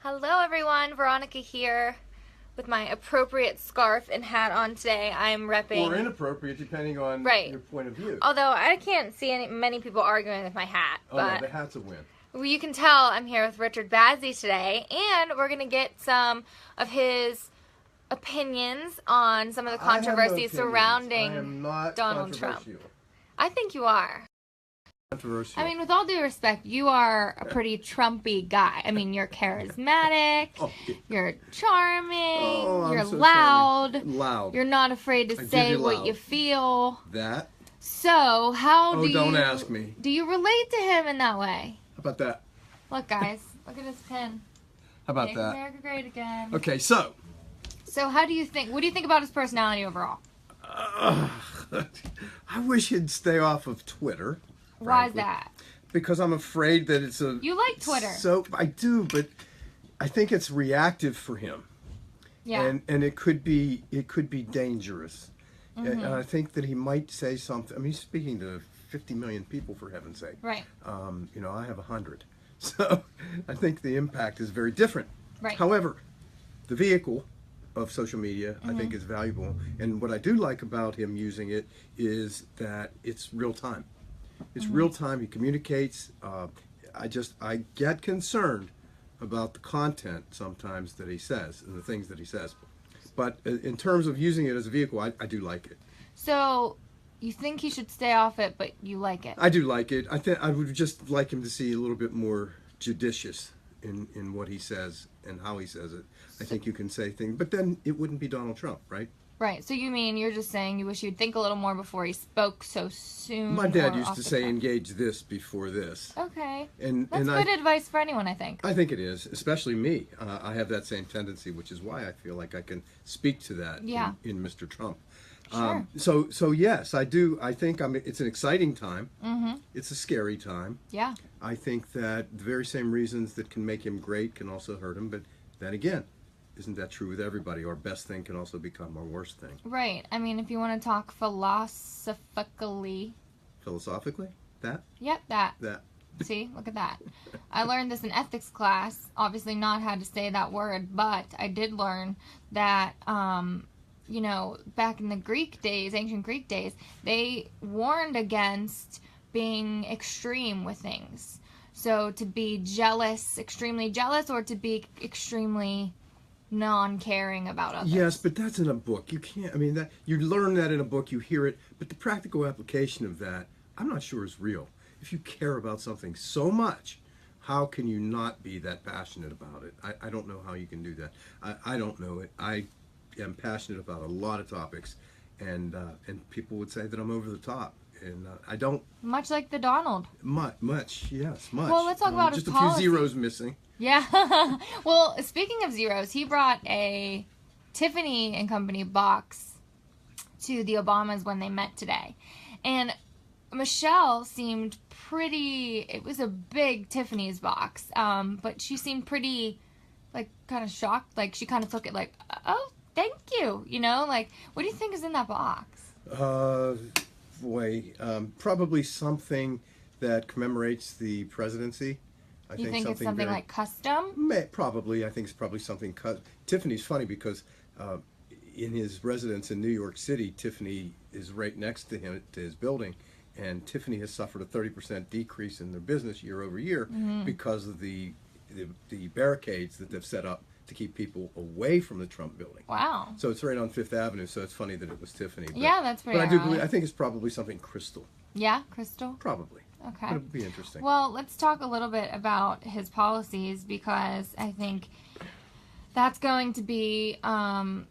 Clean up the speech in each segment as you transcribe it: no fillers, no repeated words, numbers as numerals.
Hello everyone, Veronica here with my appropriate scarf and hat on today. I'm repping... Or inappropriate, depending on your point of view. Although I can't see many people arguing with my hat. Oh no, the hat's a win. Well, you can tell I'm here with Richard Bazzy today, and we're going to get some of his opinions on some of the controversies surrounding Donald Trump. I think you are. I mean, with all due respect, you are a pretty Trumpy guy. I mean, you're charismatic, you're charming, you're so loud. Loud. You're not afraid to say what you feel. That? So, how don't ask me. Do you relate to him in that way? How about that? Look, guys, look at his pen. How about Make that? America great again. Okay, so how do you think, what do you think about his personality overall? I wish he'd stay off of Twitter. Why is that? Because I'm afraid that it's a... You like Twitter. So I do, but I think it's reactive for him. Yeah. And it could be dangerous. And I think that he might say something. I mean, he's speaking to 50 million people, for heaven's sake. Right. You know, I have 100. So I think the impact is very different. Right. However, the vehicle of social media, I think, is valuable. And what I do like about him using it is that it's real time. It's real time. He communicates. I get concerned about the content sometimes that he says and the things that he says. But in terms of using it as a vehicle, I do like it. So you think he should stay off it, but you like it? I do like it. I would just like him to see a little bit more judicious in what he says and how he says it. I think you can say things, but then it wouldn't be Donald Trump, right? Right. So you're just saying you wish you'd think a little more before he spoke so soon. My dad used to say, engage this before this. Okay. And that's good advice for anyone, I think. I think it is, especially me. I have that same tendency, which is why I feel like I can speak to that in Mr. Trump. Sure. So yes, I do. I think it's an exciting time. It's a scary time. Yeah. I think that the very same reasons that can make him great can also hurt him. But then again, isn't that true with everybody? Our best thing can also become our worst thing. Right. I mean, if you want to talk philosophically. Philosophically? That? Yep, that. That. See, look at that. I learned this in ethics class. Obviously not how to say that word, but I did learn that, you know, back in the Greek days, ancient Greek days, they warned against being extreme with things. So to be jealous, extremely jealous, or to be extremely non-caring about others. Yes, but that's in a book. You can't, I mean, that you learn that in a book, you hear it, but the practical application of that, I'm not sure is real. If you care about something so much, how can you not be that passionate about it? I don't know how you can do that. I don't know it. I am passionate about a lot of topics, and people would say that I'm over the top. And I don't... Much like the Donald. Much, yes, much. Well, let's talk about his policy. Just a few zeros missing. Yeah. Well, speaking of zeros, he brought a Tiffany and Company box to the Obamas when they met today. And Michelle seemed pretty... It was a big Tiffany's box. But she seemed pretty, like, kind of shocked. Like, she kind of took it like, oh, thank you. You know? Like, what do you think is in that box? Probably something that commemorates the presidency. You think it's something like custom? Probably. I think it's probably something Tiffany's funny because in his residence in New York City, Tiffany is right next to him, to his building, and Tiffany has suffered a 30% decrease in their business year over year because of the barricades that they've set up to keep people away from the Trump building. Wow. So it's right on Fifth Avenue, so it's funny that it was Tiffany. But, yeah, that's pretty But I think it's probably something crystal. Yeah, crystal? Probably. Okay. But it would be interesting. Well, let's talk a little bit about his policies, because I think that's going to be kind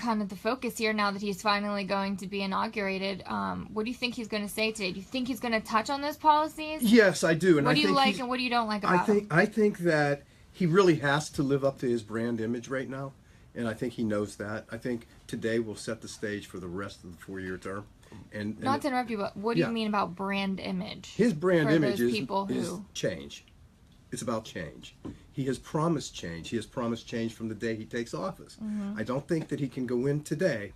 of the focus here now that he's finally going to be inaugurated. What do you think he's going to say today? Do you think he's going to touch on those policies? Yes, I do. And what do you like and what do you don't like about him? I think that he really has to live up to his brand image right now, and I think he knows that. I think today will set the stage for the rest of the 4-year term. And not to interrupt you, but what do you mean about brand image? His brand image is change. It's about change. He has promised change. He has promised change from the day he takes office. I don't think that he can go in today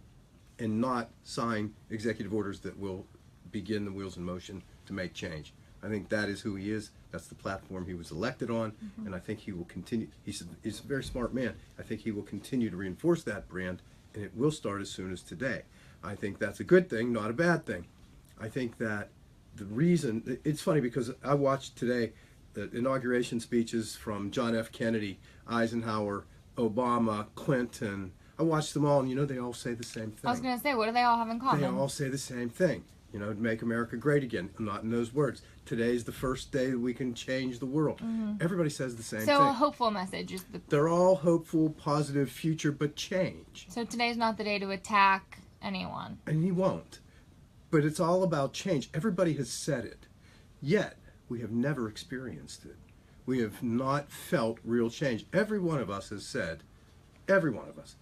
and not sign executive orders that will begin the wheels in motion to make change. I think that is who he is. That's the platform he was elected on, and I think he will continue. He's a very smart man. I think he will continue to reinforce that brand, and it will start as soon as today. I think that's a good thing, not a bad thing. I think that the reason, it's funny because I watched today the inauguration speeches from John F. Kennedy, Eisenhower, Obama, Clinton. I watched them all, and they all say the same thing. I was going to say, what do they all have in common? They all say the same thing. Make America great again. Not in those words. Today's the first day that we can change the world. Everybody says the same thing. So a hopeful message is They're all hopeful, positive future, but change. So today's not the day to attack anyone. And he won't. But it's all about change. Everybody has said it. Yet, we have never experienced it. We have not felt real change. Every one of us has said, every one of us,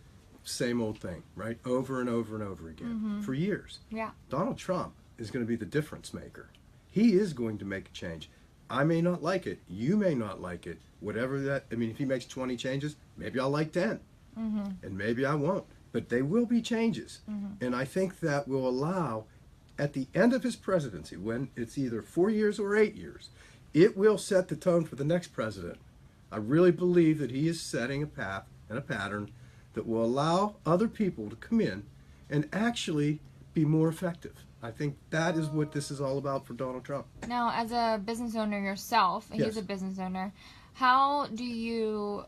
same old thing, right? Over and over and over again for years. Yeah. Donald Trump is going to be the difference maker. He is going to make a change. I may not like it. You may not like it. Whatever that, if he makes 20 changes, maybe I'll like 10. And maybe I won't. But they will be changes. And I think that will allow, at the end of his presidency, when it's either 4 years or 8 years, it will set the tone for the next president. I really believe that he is setting a path and a pattern that will allow other people to come in and actually be more effective. I think that is what this is all about for Donald Trump. Now, as a business owner yourself, he's a business owner, how do you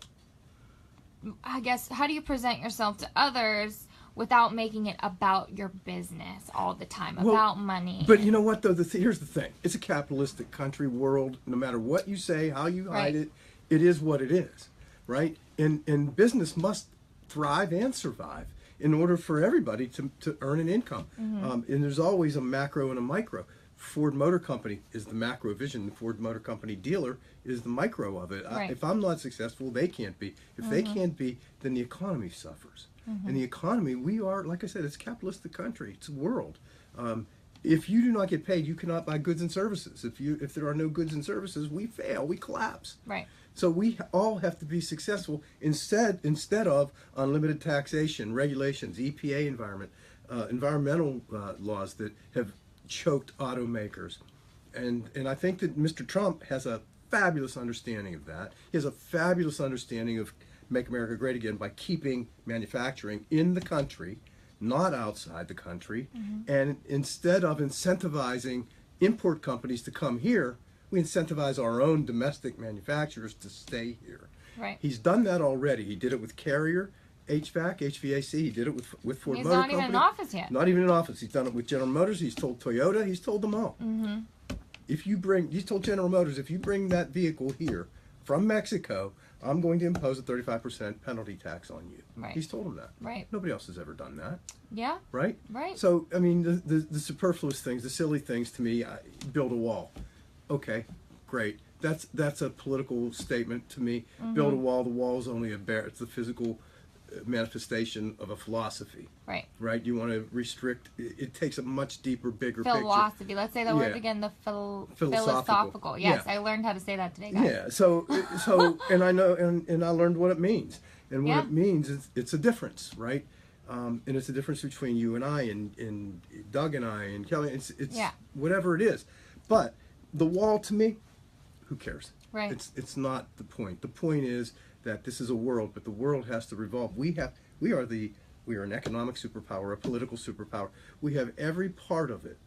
present yourself to others without making it about your business all the time, about money? But you know what, though? Here's the thing. It's a capitalistic country, world. No matter what you say, how you hide it, it is what it is, right? And business must thrive and survive in order for everybody to earn an income. And there's always a macro and a micro. Ford Motor Company is the macro vision. The Ford Motor Company dealer is the micro of it. If I'm not successful, they can't be. If they can't be, then the economy suffers. And the economy, we are, like I said, it's a capitalistic country. It's a world. If you do not get paid, you cannot buy goods and services. If there are no goods and services, we fail. We collapse. Right. So we all have to be successful instead of unlimited taxation, regulations, EPA environmental laws that have choked automakers. And I think that Mr. Trump has a fabulous understanding of that. He has a fabulous understanding of Make America Great Again by keeping manufacturing in the country, not outside the country. And instead of incentivizing import companies to come here, we incentivize our own domestic manufacturers to stay here. Right. He's done that already. He did it with Carrier, HVAC. He did it with Ford Motor Company. He's not even in office yet. Not even in office. He's done it with General Motors. He's told Toyota. He's told them all. He's told General Motors, if you bring that vehicle here from Mexico, I'm going to impose a 35% penalty tax on you. Right. He's told them that. Right. Nobody else has ever done that. Yeah. Right? Right. So, the superfluous things, the silly things to me, build a wall. Okay, great. That's a political statement to me. Build a wall. The wall is only it's the physical manifestation of a philosophy. Right. Right? You want to restrict. It takes a much deeper, bigger philosophy. picture. Let's say the word again. The philosophical. Yes, I learned how to say that today, guys. Yeah. So and I know, and I learned what it means. And what it means is it's a difference, right? And it's a difference between you and I, and Doug and I, and Kelly. It's whatever it is. But the wall, to me, who cares? Right. It's not the point. The point is that this is a world, but the world has to revolve. We are an economic superpower, a political superpower. We have every part of it.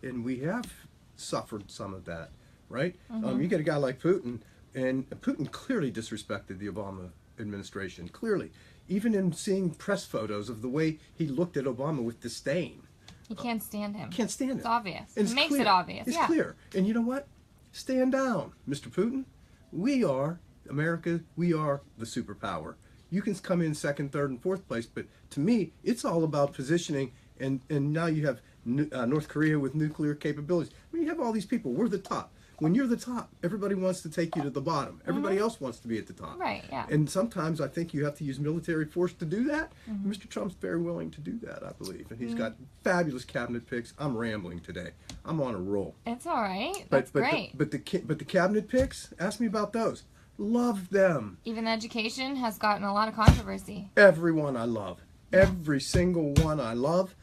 And we have suffered some of that, right? You get a guy like Putin, and Putin clearly disrespected the Obama administration. Clearly, even in seeing press photos of the way he looked at Obama with disdain. You can't stand him. Can't stand it. It's obvious. It makes it obvious. It's clear. And you know what? Stand down, Mr. Putin. We are America. We are the superpower. You can come in second, third, and fourth place, but to me, it's all about positioning. And now you have North Korea with nuclear capabilities. You have all these people. We're the top. When you're the top, everybody wants to take you to the bottom. Everybody else wants to be at the top. Right, yeah. And sometimes I think you have to use military force to do that. Mr. Trump's very willing to do that, I believe. And he's got fabulous cabinet picks. I'm rambling today. I'm on a roll. It's all right. That's great. But the cabinet picks, ask me about those. Love them. Even education has gotten a lot of controversy. Every one I love. Every single one I love.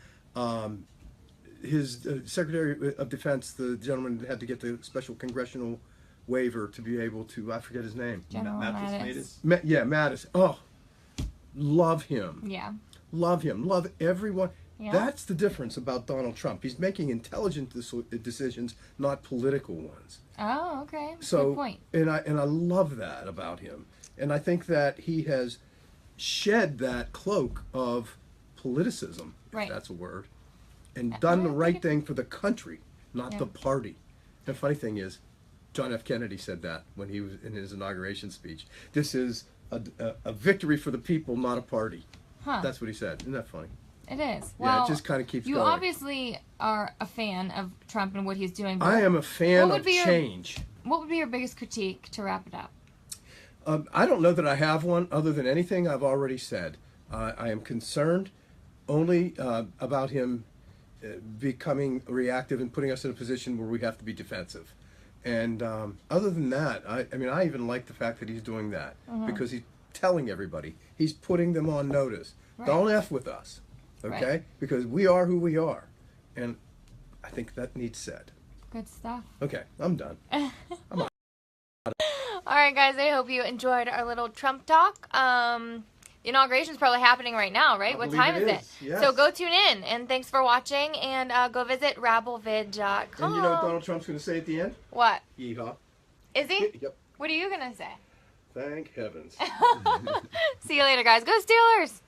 his Secretary of Defense, the gentleman had to get the special congressional waiver to be able to, I forget his name. General Mattis. Yeah, Mattis. Oh, love him. Yeah. Love him. Love everyone. Yeah. That's the difference about Donald Trump. He's making intelligent decisions, not political ones. Oh, okay. So, good point. And I love that about him. And I think that he has shed that cloak of politicism, if that's a word, and done the right thing for the country, not the party. The funny thing is, John F. Kennedy said that when he was in his inauguration speech. This is a victory for the people, not a party. Huh. That's what he said. Isn't that funny? It is. Yeah, Well, it just kind of keeps you going. obviously are a fan of Trump and what he's doing. I am a fan of change. What would be your biggest critique to wrap it up? I don't know that I have one other than anything I've already said. I am concerned only about him becoming reactive and putting us in a position where we have to be defensive. And other than that, I mean, I even like the fact that he's doing that because he's telling everybody. He's putting them on notice. Right. Don't F with us, okay? Right. Because we are who we are. And I think that needs said. Good stuff. Okay, I'm done. I'm out. All right, guys, I hope you enjoyed our little Trump talk. The inauguration is probably happening right now, right? What time is it? Yes. So go tune in, and thanks for watching, and go visit rabblevid.com. And you know what Donald Trump's going to say at the end? What? Yeehaw. Is he? Yep. What are you going to say? Thank heavens. See you later, guys. Go Steelers!